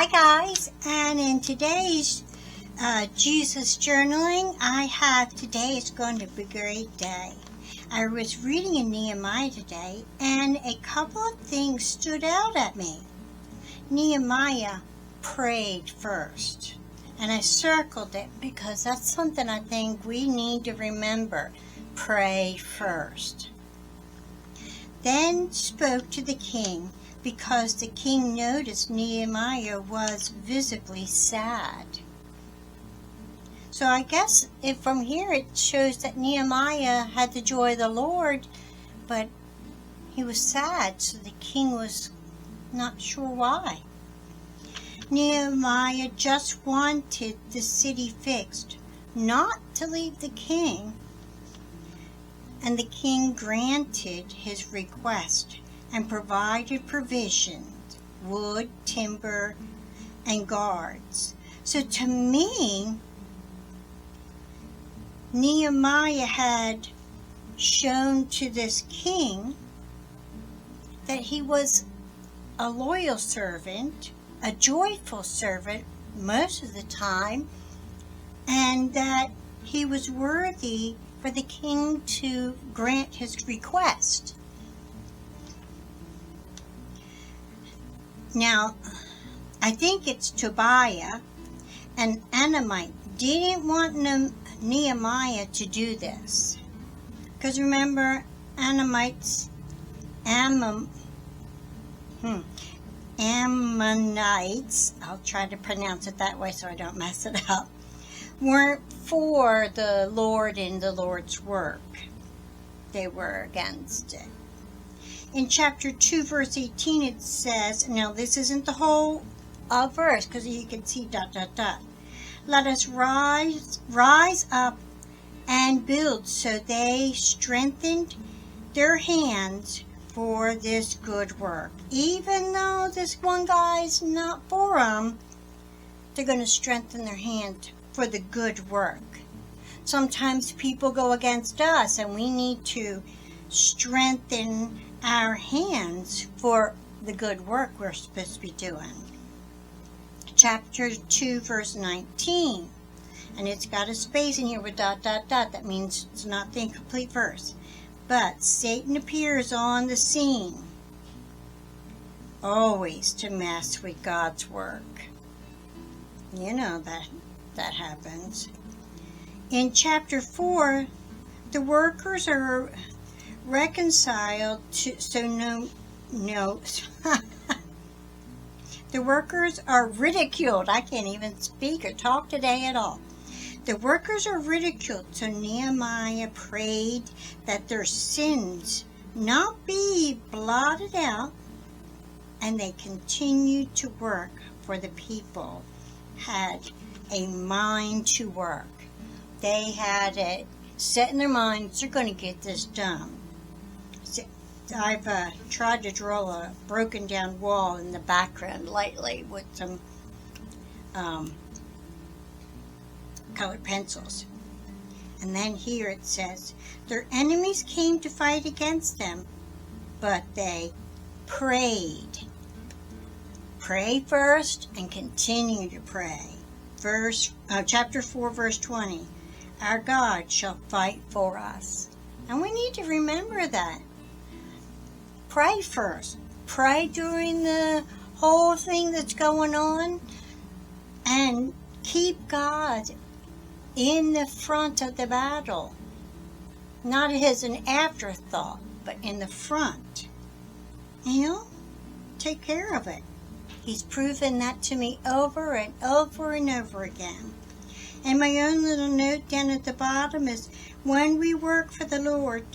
Hi guys, and in today's Jesus journaling, today is going to be a great day. I was reading in Nehemiah today, and a couple of things stood out at me. Nehemiah prayed first, and I circled it because that's something I think we need to remember. Pray first. Then spoke to the king, because the king noticed Nehemiah was visibly sad. So I guess from here it shows that Nehemiah had the joy of the Lord, but he was sad, so the king was not sure why. Nehemiah just wanted the city fixed, not to leave the king, and the king granted his request and provided provisions, wood, timber, and guards. So to me, Nehemiah had shown to this king that he was a loyal servant, a joyful servant most of the time, and that he was worthy for the king to grant his request. Now, I think it's Tobiah and Anamite didn't want Nehemiah to do this. Because remember, Ammonites, I'll try to pronounce it that way so I don't mess it up, weren't for the Lord and the Lord's work. They were against it. In chapter 2, verse 18, it says, now this isn't the whole verse, because you can see ... Let us rise up and build. So they strengthened their hands for this good work. Even though this one guy's not for them, they're going to strengthen their hand for the good work. Sometimes people go against us, and we need to strengthen our hands for the good work we're supposed to be doing. Chapter 2, verse 19. And it's got a space in here with ... That means it's not the incomplete verse. But Satan appears on the scene, always to mess with God's work. You know that happens. In chapter 4, the workers are reconciled to, the workers are ridiculed. I can't even speak or talk today at all. The workers are ridiculed, so Nehemiah prayed that their sins not be blotted out, and they continued to work, for the people had a mind to work. They had it set in their minds, they're going to get this done. I've tried to draw a broken down wall in the background lately with some colored pencils. And then here it says, their enemies came to fight against them, but they prayed. Pray first and continue to pray. Chapter 4, verse 20. Our God shall fight for us. And we need to remember that. Pray first. Pray during the whole thing that's going on, and keep God in the front of the battle. Not as an afterthought, but in the front. Take care of it. He's proven that to me over and over and over again. And my own little note down at the bottom is, when we work for the Lord,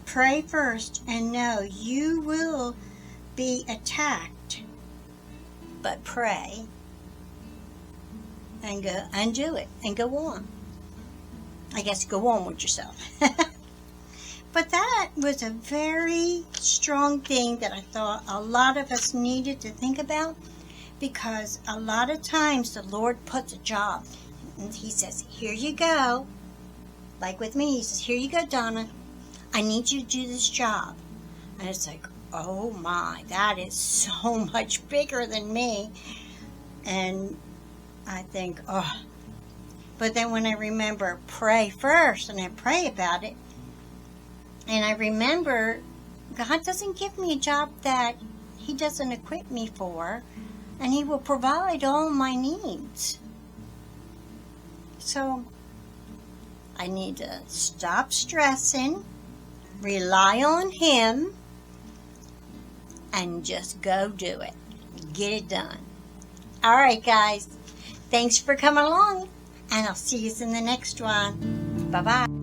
pray first and know you will be attacked, but pray and go and do it and go on. I guess go on with yourself. But that was a very strong thing that I thought a lot of us needed to think about, because a lot of times the Lord puts a job and he says, here you go. Like with me, he says, here you go, Donna. I need you to do this job. And it's like, oh my, that is so much bigger than me. And I think, oh. But then when I remember, pray first, and I pray about it, and I remember God doesn't give me a job that He doesn't equip me for, and He will provide all my needs. So I need to stop stressing, rely on Him, and just go do it. Get it done. All right, guys. Thanks for coming along, and I'll see you in the next one. Bye-bye.